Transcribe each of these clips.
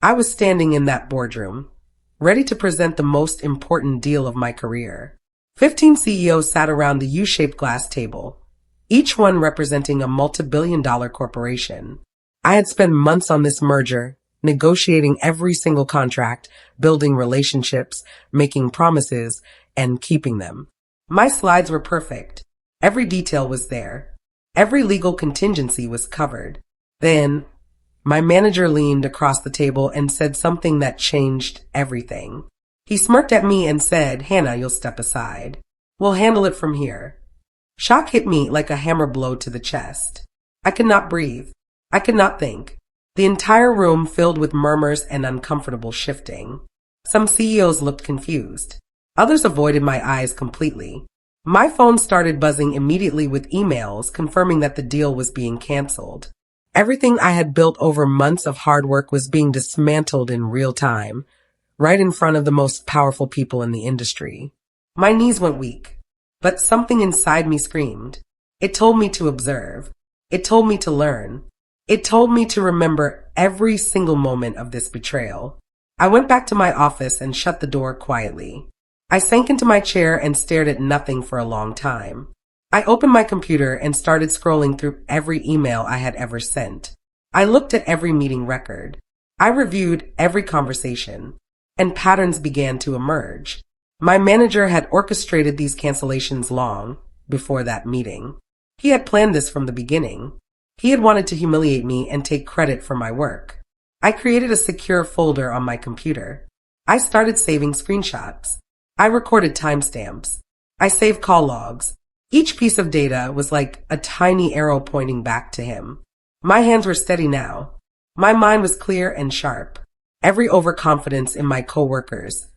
I was standing in that boardroom, ready to present the most important deal of my career. 15 CEOs sat around the U-shaped glass table, each one representing a multi-billion-dollar corporation. I had spent months on this merger, negotiating every single contract, building relationships, making promises, and keeping them. My slides were perfect. Every detail was there. Every legal contingency was covered. Then, my manager leaned across the table and said something that changed everything. He smirked at me and said, "Hannah, you'll step aside. We'll handle it from here." Shock hit me like a hammer blow to the chest. I could not breathe. I could not think. The entire room filled with murmurs and uncomfortable shifting. Some CEOs looked confused. Others avoided my eyes completely. My phone started buzzing immediately with emails confirming that the deal was being canceled. Everything I had built over months of hard work was being dismantled in real time, right in front of the most powerful people in the industry. My knees went weak, but something inside me screamed. It told me to observe. It told me to learn. It told me to remember every single moment of this betrayal. I went back to my office and shut the door quietly. I sank into my chair and stared at nothing for a long time. I opened my computer and started scrolling through every email I had ever sent. I looked at every meeting record. I reviewed every conversation, and patterns began to emerge. My manager had orchestrated these cancellations long before that meeting. He had planned this from the beginning. He had wanted to humiliate me and take credit for my work. I created a secure folder on my computer. I started saving screenshots. I recorded timestamps. I saved call logs. Each piece of data was like a tiny arrow pointing back to him. My hands were steady now. My mind was clear and sharp. Every overconfidence in my coworkers,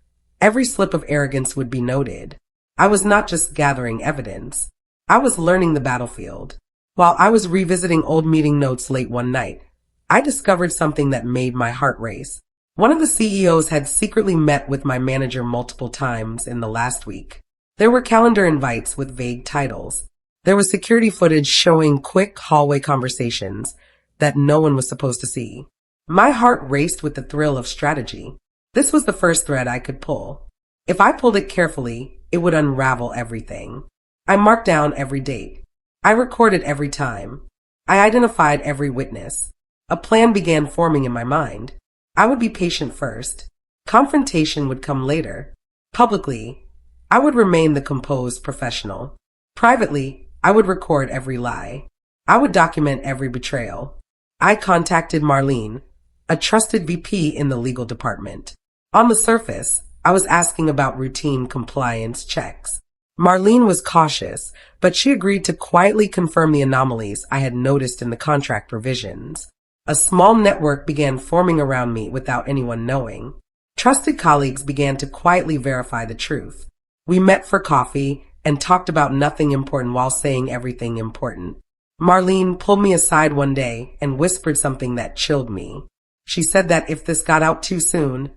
every slip of arrogance would be noted. I was not just gathering evidence. I was learning the battlefield. While I was revisiting old meeting notes late one night, I discovered something that made my heart race. One of the CEOs had secretly met with my manager multiple times in the last week. There were calendar invites with vague titles. There was security footage showing quick hallway conversations that no one was supposed to see. My heart raced with the thrill of strategy. This was the first thread I could pull. If I pulled it carefully, it would unravel everything. I marked down every date. I recorded every time. I identified every witness. A plan began forming in my mind. I would be patient first. Confrontation would come later. Publicly, I would remain the composed professional. Privately, I would record every lie. I would document every betrayal. I contacted Marlene, a trusted VP in the legal department. On the surface, I was asking about routine compliance checks. Marlene was cautious, but she agreed to quietly confirm the anomalies I had noticed in the contract provisions. A small network began forming around me without anyone knowing. Trusted colleagues began to quietly verify the truth. We met for coffee and talked about nothing important while saying everything important. Marlene pulled me aside one day and whispered something that chilled me. She said that if this got out too soon,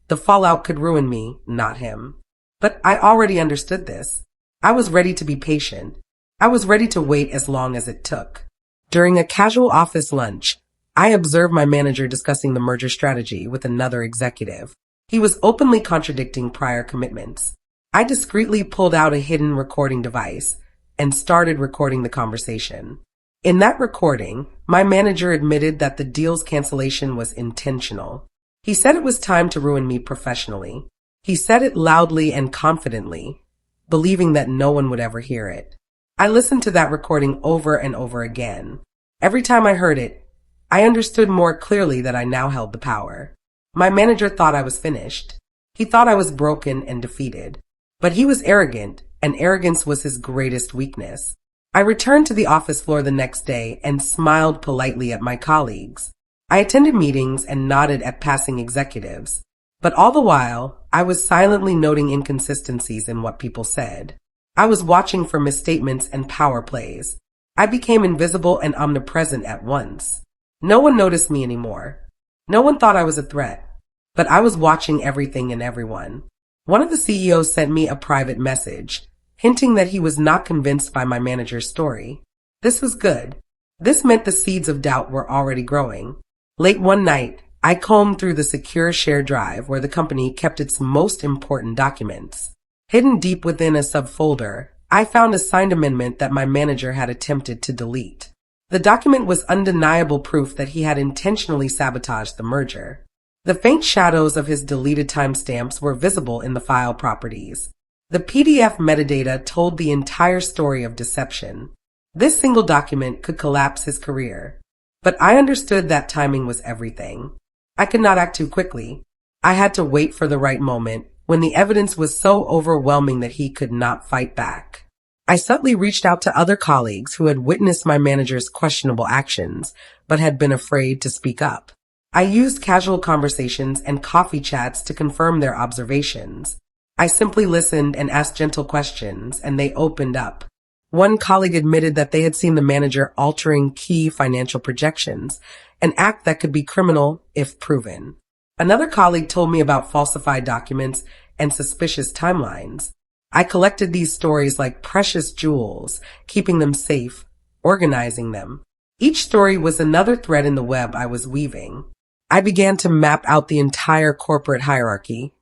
the fallout could ruin me, not him. But I already understood this. I was ready to be patient. I was ready to wait as long as it took. During a casual office lunch, I observed my manager discussing the merger strategy with another executive. He was openly contradicting prior commitments. I discreetly pulled out a hidden recording device and started recording the conversation. In that recording, my manager admitted that the deal's cancellation was intentional. He said it was time to ruin me professionally. He said it loudly and confidently, believing that no one would ever hear it. I listened to that recording over and over again. Every time I heard it, I understood more clearly that I now held the power. My manager thought I was finished. He thought I was broken and defeated. But he was arrogant, and arrogance was his greatest weakness. I returned to the office floor the next day and smiled politely at my colleagues. I attended meetings and nodded at passing executives. But all the while, I was silently noting inconsistencies in what people said. I was watching for misstatements and power plays. I became invisible and omnipresent at once. No one noticed me anymore. No one thought I was a threat. But I was watching everything and everyone. One of the CEOs sent me a private message, hinting that he was not convinced by my manager's story. This was good. This meant the seeds of doubt were already growing. Late one night, I combed through the secure shared drive where the company kept its most important documents. Hidden deep within a subfolder, I found a signed amendment that my manager had attempted to delete. The document was undeniable proof that he had intentionally sabotaged the merger. The faint shadows of his deleted timestamps were visible in the file properties. The PDF metadata told the entire story of deception. This single document could collapse his career. But I understood that timing was everything. I could not act too quickly. I had to wait for the right moment, when the evidence was so overwhelming that he could not fight back. I subtly reached out to other colleagues who had witnessed my manager's questionable actions, but had been afraid to speak up. I used casual conversations and coffee chats to confirm their observations. I simply listened and asked gentle questions, and they opened up. One colleague admitted that they had seen the manager altering key financial projections, an act that could be criminal if proven. Another colleague told me about falsified documents and suspicious timelines. I collected these stories like precious jewels, keeping them safe, organizing them. Each story was another thread in the web I was weaving. I began to map out the entire corporate hierarchy,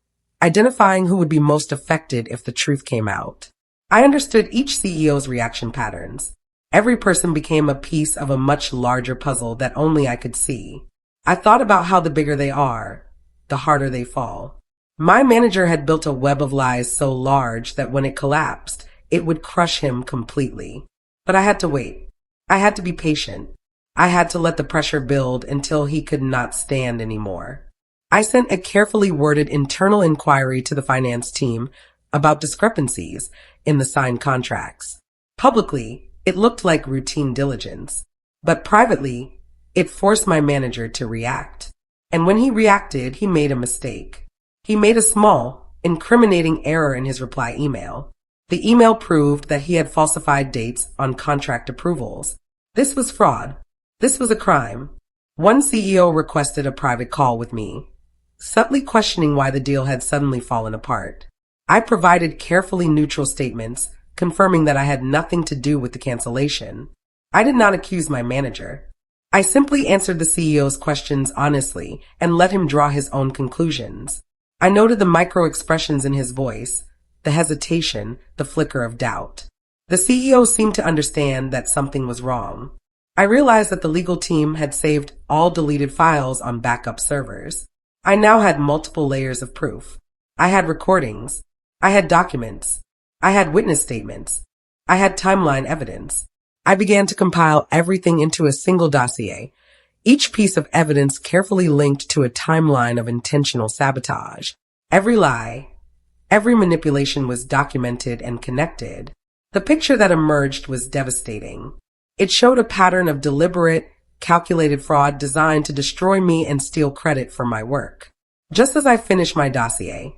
identifying who would be most affected if the truth came out. I understood each CEO's reaction patterns. Every person became a piece of a much larger puzzle that only I could see. I thought about how the bigger they are, the harder they fall. My manager had built a web of lies so large that when it collapsed, it would crush him completely. But I had to wait. I had to be patient. I had to let the pressure build until he could not stand anymore. I sent a carefully worded internal inquiry to the finance team about discrepancies in the signed contracts. Publicly, it looked like routine diligence, but privately, it forced my manager to react. And when he reacted, he made a mistake. He made a small, incriminating error in his reply email. The email proved that he had falsified dates on contract approvals. This was fraud. This was a crime. One CEO requested a private call with me, subtly questioning why the deal had suddenly fallen apart. I provided carefully neutral statements, confirming that I had nothing to do with the cancellation. I did not accuse my manager. I simply answered the CEO's questions honestly and let him draw his own conclusions. I noted the micro-expressions in his voice, the hesitation, the flicker of doubt. The CEO seemed to understand that something was wrong. I realized that the legal team had saved all deleted files on backup servers. I now had multiple layers of proof. I had recordings. I had documents. I had witness statements. I had timeline evidence. I began to compile everything into a single dossier, each piece of evidence carefully linked to a timeline of intentional sabotage. Every lie, every manipulation was documented and connected. The picture that emerged was devastating. It showed a pattern of deliberate, calculated fraud designed to destroy me and steal credit for my work. Just as I finished my dossier,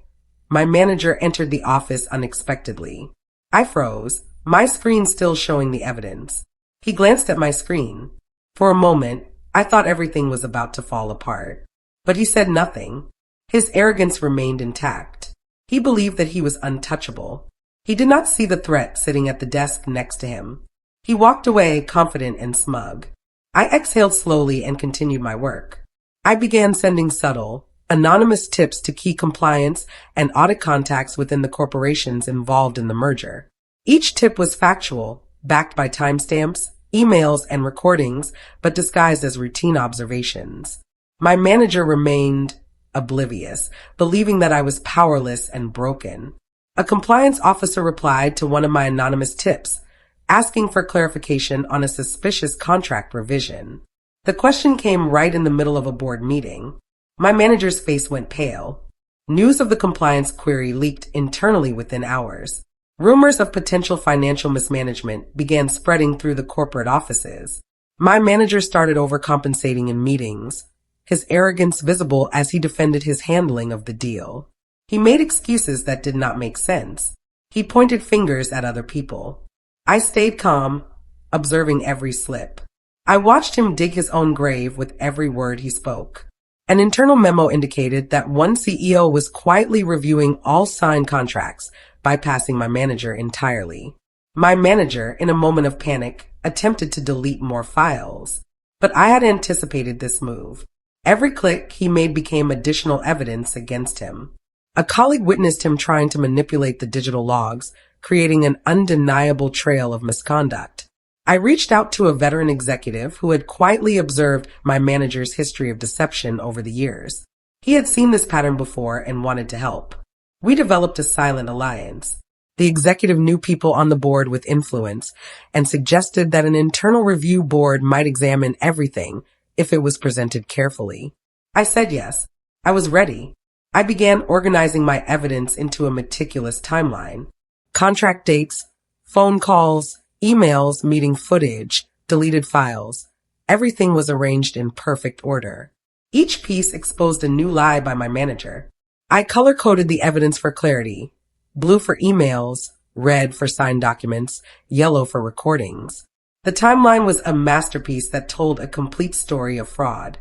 my manager entered the office unexpectedly. I froze, my screen still showing the evidence. He glanced at my screen. For a moment, I thought everything was about to fall apart. But he said nothing. His arrogance remained intact. He believed that he was untouchable. He did not see the threat sitting at the desk next to him. He walked away confident and smug. I exhaled slowly and continued my work. I began sending subtle, anonymous tips to key compliance and audit contacts within the corporations involved in the merger. Each tip was factual, backed by timestamps, emails, and recordings, but disguised as routine observations. My manager remained oblivious, believing that I was powerless and broken. A compliance officer replied to one of my anonymous tips, asking for clarification on a suspicious contract revision. The question came right in the middle of a board meeting. My manager's face went pale. News of the compliance query leaked internally within hours. Rumors of potential financial mismanagement began spreading through the corporate offices. My manager started overcompensating in meetings, his arrogance visible as he defended his handling of the deal. He made excuses that did not make sense. He pointed fingers at other people. I stayed calm, observing every slip. I watched him dig his own grave with every word he spoke. An internal memo indicated that one CEO was quietly reviewing all signed contracts, bypassing my manager entirely. My manager, in a moment of panic, attempted to delete more files. But I had anticipated this move. Every click he made became additional evidence against him. A colleague witnessed him trying to manipulate the digital logs, creating an undeniable trail of misconduct. I reached out to a veteran executive who had quietly observed my manager's history of deception over the years. He had seen this pattern before and wanted to help. We developed a silent alliance. The executive knew people on the board with influence and suggested that an internal review board might examine everything if it was presented carefully. I said yes. I was ready. I began organizing my evidence into a meticulous timeline. Contract dates, phone calls, emails, meeting footage, deleted files. Everything was arranged in perfect order. Each piece exposed a new lie by my manager. I color-coded the evidence for clarity. Blue for emails, red for signed documents, yellow for recordings. The timeline was a masterpiece that told a complete story of fraud.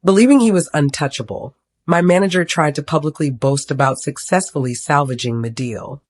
Believing he was untouchable, my manager tried to publicly boast about successfully salvaging the deal.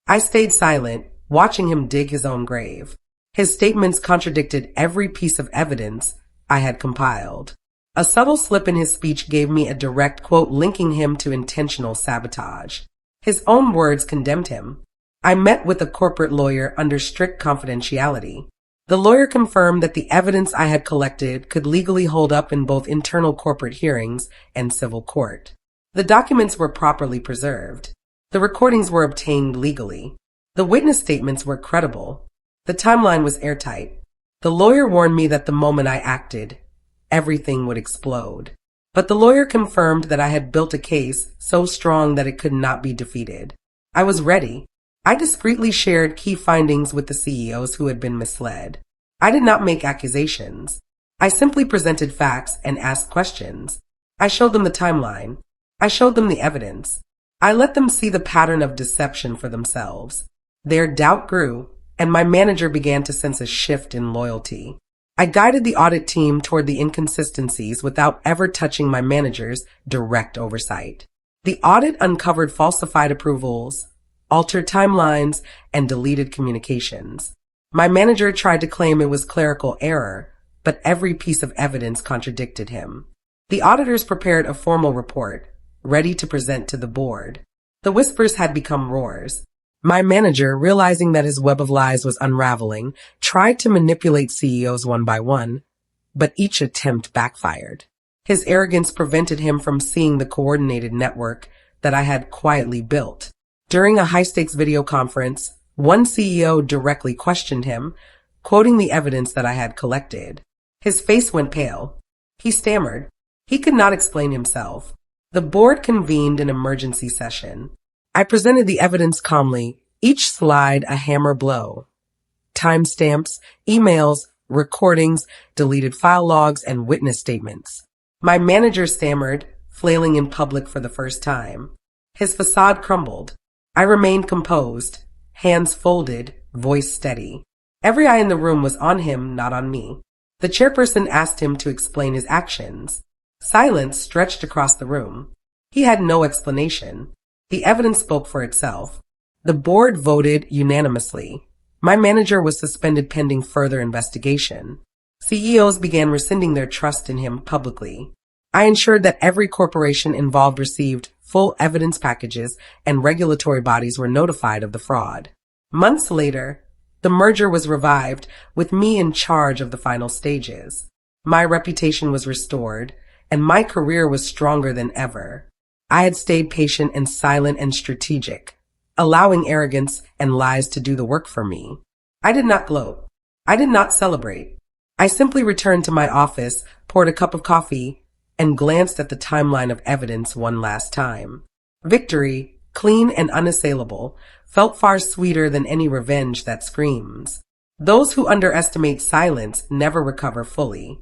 I stayed silent, watching him dig his own grave. His statements contradicted every piece of evidence I had compiled. A subtle slip in his speech gave me a direct quote linking him to intentional sabotage. His own words condemned him. I met with a corporate lawyer under strict confidentiality. The lawyer confirmed that the evidence I had collected could legally hold up in both internal corporate hearings and civil court. The documents were properly preserved. The recordings were obtained legally. The witness statements were credible. The timeline was airtight. The lawyer warned me that the moment I acted, everything would explode. But the lawyer confirmed that I had built a case so strong that it could not be defeated. I was ready. I discreetly shared key findings with the CEOs who had been misled. I did not make accusations. I simply presented facts and asked questions. I showed them the timeline. I showed them the evidence. I let them see the pattern of deception for themselves. Their doubt grew, and my manager began to sense a shift in loyalty. I guided the audit team toward the inconsistencies without ever touching my manager's direct oversight. The audit uncovered falsified approvals, altered timelines, and deleted communications. My manager tried to claim it was clerical error, but every piece of evidence contradicted him. The auditors prepared a formal report, ready to present to the board. The whispers had become roars. My manager, realizing that his web of lies was unraveling, tried to manipulate CEOs one by one, but each attempt backfired. His arrogance prevented him from seeing the coordinated network that I had quietly built. During a high-stakes video conference, one CEO directly questioned him, quoting the evidence that I had collected. His face went pale. He stammered. He could not explain himself. The board convened an emergency session. I presented the evidence calmly, each slide a hammer blow. Timestamps, emails, recordings, deleted file logs, and witness statements. My manager stammered, flailing in public for the first time. His facade crumbled. I remained composed, hands folded, voice steady. Every eye in the room was on him, not on me. The chairperson asked him to explain his actions. Silence stretched across the room. He had no explanation. The evidence spoke for itself. The board voted unanimously. My manager was suspended pending further investigation. CEOs began rescinding their trust in him publicly. I ensured that every corporation involved received full evidence packages and regulatory bodies were notified of the fraud. Months later, the merger was revived with me in charge of the final stages. My reputation was restored, and my career was stronger than ever. I had stayed patient and silent and strategic, allowing arrogance and lies to do the work for me. I did not gloat. I did not celebrate. I simply returned to my office, poured a cup of coffee, and glanced at the timeline of evidence one last time. Victory, clean and unassailable, felt far sweeter than any revenge that screams. Those who underestimate silence never recover fully.